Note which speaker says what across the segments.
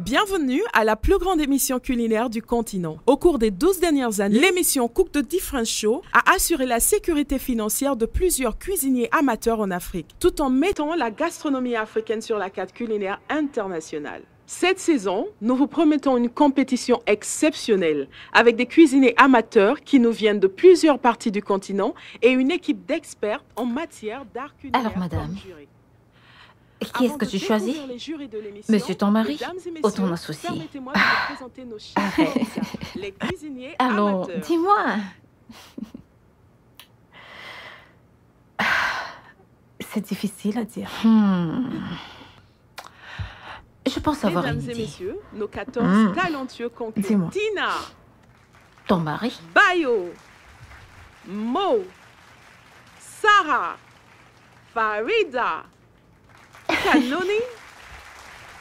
Speaker 1: Bienvenue à la plus grande émission culinaire du continent. Au cours des 12 dernières années, l'émission Cook the Difference Show a assuré la sécurité financière de plusieurs cuisiniers amateurs en Afrique, tout en mettant la gastronomie africaine sur la carte culinaire internationale. Cette saison, nous vous promettons une compétition exceptionnelle avec des cuisiniers amateurs qui nous viennent de plusieurs parties du continent et une équipe d'experts en matière d'art culinaire.
Speaker 2: Alors, madame, qui est-ce que tu choisis? Monsieur ton mari ou ton associé? Allons, dis-moi. C'est difficile à dire. Je pense avoir une idée.
Speaker 1: Messieurs, nos 14 talentueux concours.
Speaker 2: Dis-moi.
Speaker 1: Tina,
Speaker 2: Ton mari?
Speaker 1: Bayo, Mo, Sarah, Farida, Kanoni,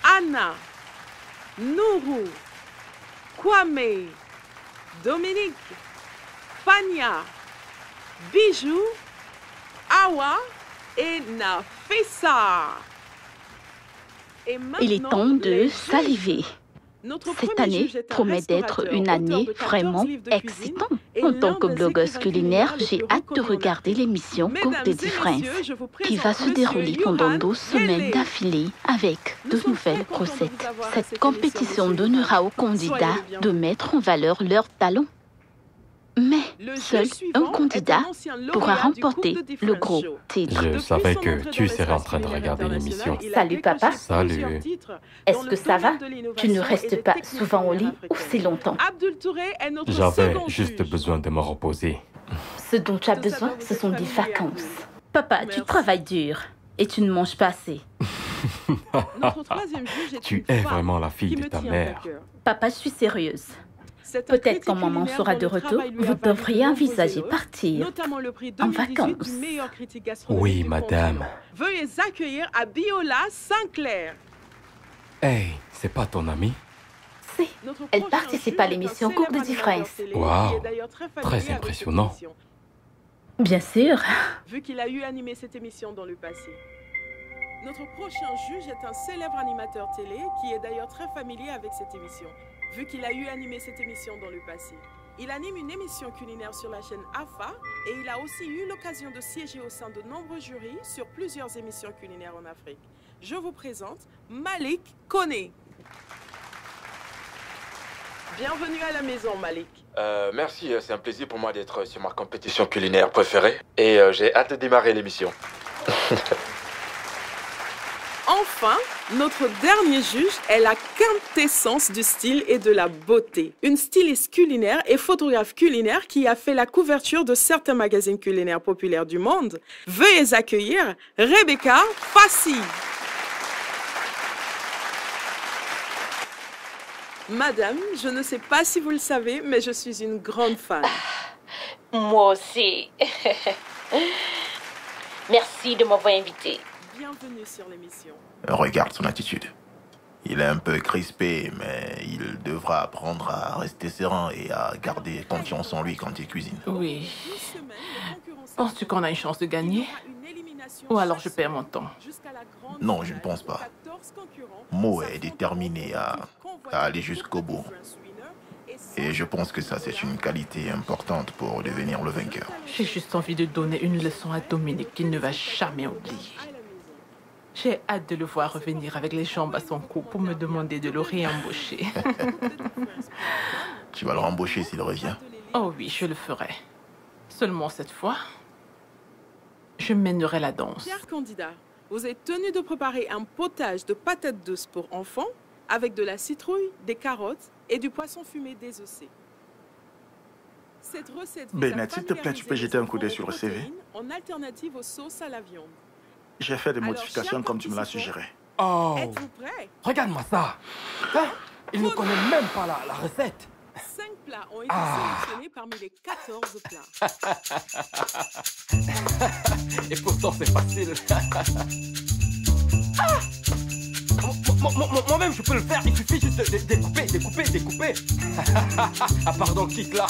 Speaker 1: Anna, Nourou, Kwame, Dominique, Fania, Bijou, Awa et Nafissa.
Speaker 3: Il est temps de saliver. Cette année promet d'être une année vraiment excitante. En tant que blogueuse culinaire, j'ai hâte de regarder l'émission Cook the Difference, qui va se dérouler pendant 12 semaines d'affilée avec de nouvelles recettes. Cette compétition donnera aux candidats de mettre en valeur leurs talents. Mais seul un candidat pourra remporter le gros titre.
Speaker 4: Je savais que tu serais en train de regarder l'émission.
Speaker 2: Salut, papa.
Speaker 4: Salut.
Speaker 2: Est-ce que ça va? Tu ne restes pas souvent au lit aussi longtemps.
Speaker 4: J'avais juste besoin de me reposer.
Speaker 2: Ce dont tu as besoin, ce sont des vacances. Papa, tu travailles dur et tu ne manges pas assez.
Speaker 4: Tu es vraiment la fille de ta mère.
Speaker 2: Papa, je suis sérieuse. Peut-être quand maman sera de retour, vous devriez envisager partir en vacances.
Speaker 4: Oui, madame.
Speaker 1: Veuillez accueillir Abiola Sinclair.
Speaker 4: Hey, c'est pas ton amie?
Speaker 2: Si, elle participe à l'émission Cook the Difference.
Speaker 4: Waouh, très impressionnant.
Speaker 2: Bien sûr.
Speaker 1: Vu qu'il a eu animé cette émission dans le passé. Notre prochain juge est un célèbre animateur télé qui est d'ailleurs très familier avec cette émission. Vu qu'il a eu animé cette émission dans le passé. Il anime une émission culinaire sur la chaîne AFA et il a aussi eu l'occasion de siéger au sein de nombreux jurys sur plusieurs émissions culinaires en Afrique. Je vous présente Malik Koné. Bienvenue à la maison, Malik.
Speaker 5: Merci, c'est un plaisir pour moi d'être sur ma compétition culinaire préférée et j'ai hâte de démarrer l'émission.
Speaker 1: Enfin, notre dernier juge est la quintessence du style et de la beauté. Une styliste culinaire et photographe culinaire qui a fait la couverture de certains magazines culinaires populaires du monde. Veuillez accueillir Rebecca Fassi. Madame, je ne sais pas si vous le savez, mais je suis une grande fan.
Speaker 6: Moi aussi. Merci de m'avoir invitée.
Speaker 1: Bienvenue sur l'émission.
Speaker 7: Regarde son attitude. Il est un peu crispé, mais il devra apprendre à rester serein et à garder confiance en lui quand il cuisine.
Speaker 8: Oui. Penses-tu qu'on a une chance de gagner? Ou alors je perds mon temps?
Speaker 7: Non, je ne pense pas. Mo est déterminé à aller jusqu'au bout. Et je pense que ça, c'est une qualité importante pour devenir le vainqueur.
Speaker 8: J'ai juste envie de donner une leçon à Dominique qu'il ne va jamais oublier. J'ai hâte de le voir revenir avec les jambes à son cou pour me demander de le réembaucher.
Speaker 7: Tu vas le rembaucher s'il revient?
Speaker 8: Oh oui, je le ferai. Seulement cette fois, je mènerai la danse.
Speaker 1: Chers candidats, vous êtes tenus de préparer un potage de patates douces pour enfants avec de la citrouille, des carottes et du poisson fumé désossé. Cette recette
Speaker 9: Bennett, s'il te plaît, tu peux jeter un coup d'œil sur le CV?
Speaker 1: En alternative aux sauces à la viande.
Speaker 9: J'ai fait des modifications comme tu me l'as suggéré.
Speaker 4: Oh,
Speaker 1: êtes-vous prêts?
Speaker 4: regarde-moi ça. Hein? Il ne connaît même pas la recette.
Speaker 1: 5 plats ont été sélectionnés parmi les 14 plats.
Speaker 4: Et pourtant, c'est facile. Moi-même, je peux le faire. Il suffit juste de découper. Ah, pardon, quitte là.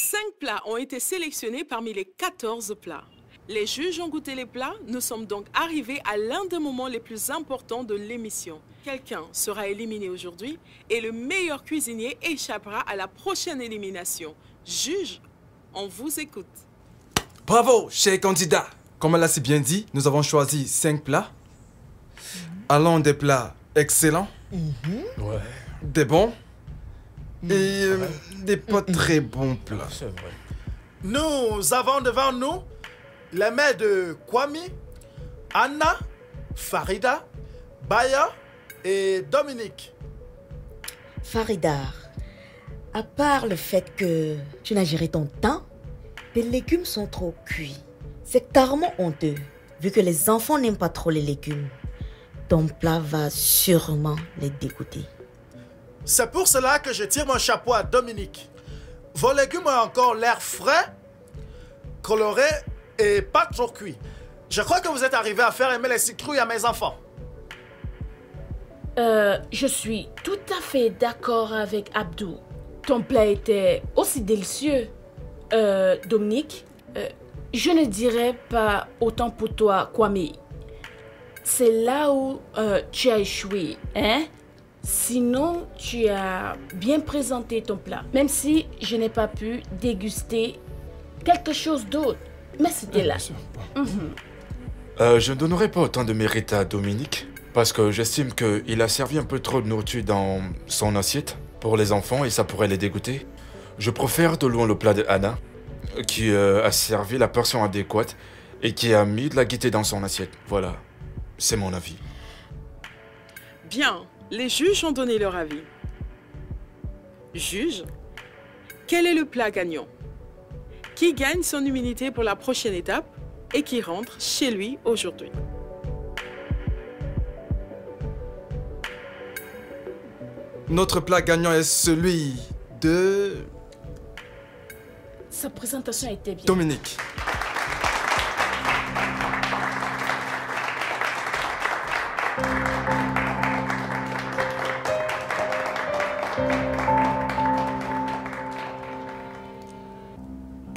Speaker 1: 5 plats ont été sélectionnés parmi les 14 plats. Les juges ont goûté les plats. Nous sommes donc arrivés à l'un des moments les plus importants de l'émission. Quelqu'un sera éliminé aujourd'hui et le meilleur cuisinier échappera à la prochaine élimination. Juge, on vous écoute.
Speaker 10: Bravo, chers candidats. Comme elle a si bien dit, nous avons choisi 5 plats. Allant des plats excellents, des bons et des pas très bons plats.
Speaker 11: C'est vrai.
Speaker 9: Nous avons devant nous les mets de Kwame, Anna, Farida, Baya et Dominique.
Speaker 12: Farida, à part le fait que tu n'as géré ton temps, tes légumes sont trop cuits. C'est carrément honteux, vu que les enfants n'aiment pas trop les légumes. Ton plat va sûrement les dégoûter.
Speaker 9: C'est pour cela que je tire mon chapeau à Dominique. Vos légumes ont encore l'air frais, colorés et pas trop cuits. Je crois que vous êtes arrivé à faire aimer les citrouilles à mes enfants.
Speaker 2: Je suis tout à fait d'accord avec Abdou. Ton plat était aussi délicieux. Dominique, je ne dirais pas autant pour toi, Kwame. C'est là où tu as échoué, hein? Sinon, tu as bien présenté ton plat. Même si je n'ai pas pu déguster quelque chose d'autre. Mais c'était là.
Speaker 5: Je ne donnerai pas autant de mérite à Dominique. Parce que j'estime qu'il a servi un peu trop de nourriture dans son assiette pour les enfants et ça pourrait les dégoûter. Je préfère de loin le plat de Anna, qui a servi la portion adéquate et qui a mis de la gaieté dans son assiette. Voilà, c'est mon avis.
Speaker 1: Bien, les juges ont donné leur avis. Juge, quel est le plat gagnant? Qui gagne son immunité pour la prochaine étape et qui rentre chez lui aujourd'hui?
Speaker 10: Notre plat gagnant est celui de...
Speaker 2: Sa présentation était bien.
Speaker 10: Dominique.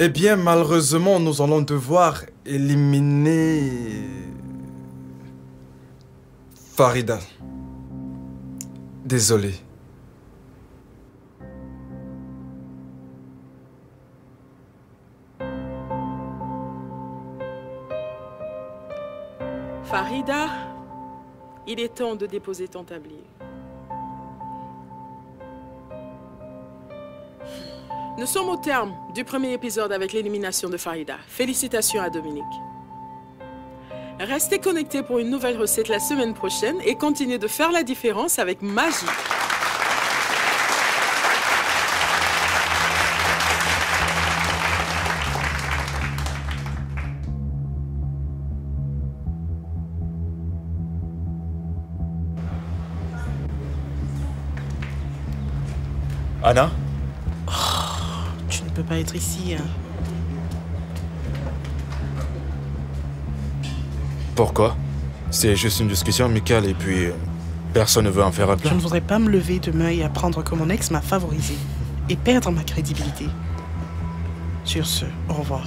Speaker 10: Eh bien, malheureusement, nous allons devoir éliminer... Farida. Désolé.
Speaker 1: Farida, il est temps de déposer ton tablier. Nous sommes au terme du premier épisode avec l'élimination de Farida. Félicitations à Dominique. Restez connectés pour une nouvelle recette la semaine prochaine et continuez de faire la différence avec magie.
Speaker 5: Anna?
Speaker 13: Tu ne peux pas être ici. Hein.
Speaker 5: Pourquoi? C'est juste une discussion amicale et puis personne ne veut en faire un plat.
Speaker 13: Je ne voudrais pas me lever demain et apprendre que mon ex m'a favorisé et perdre ma crédibilité. Sur ce, au revoir.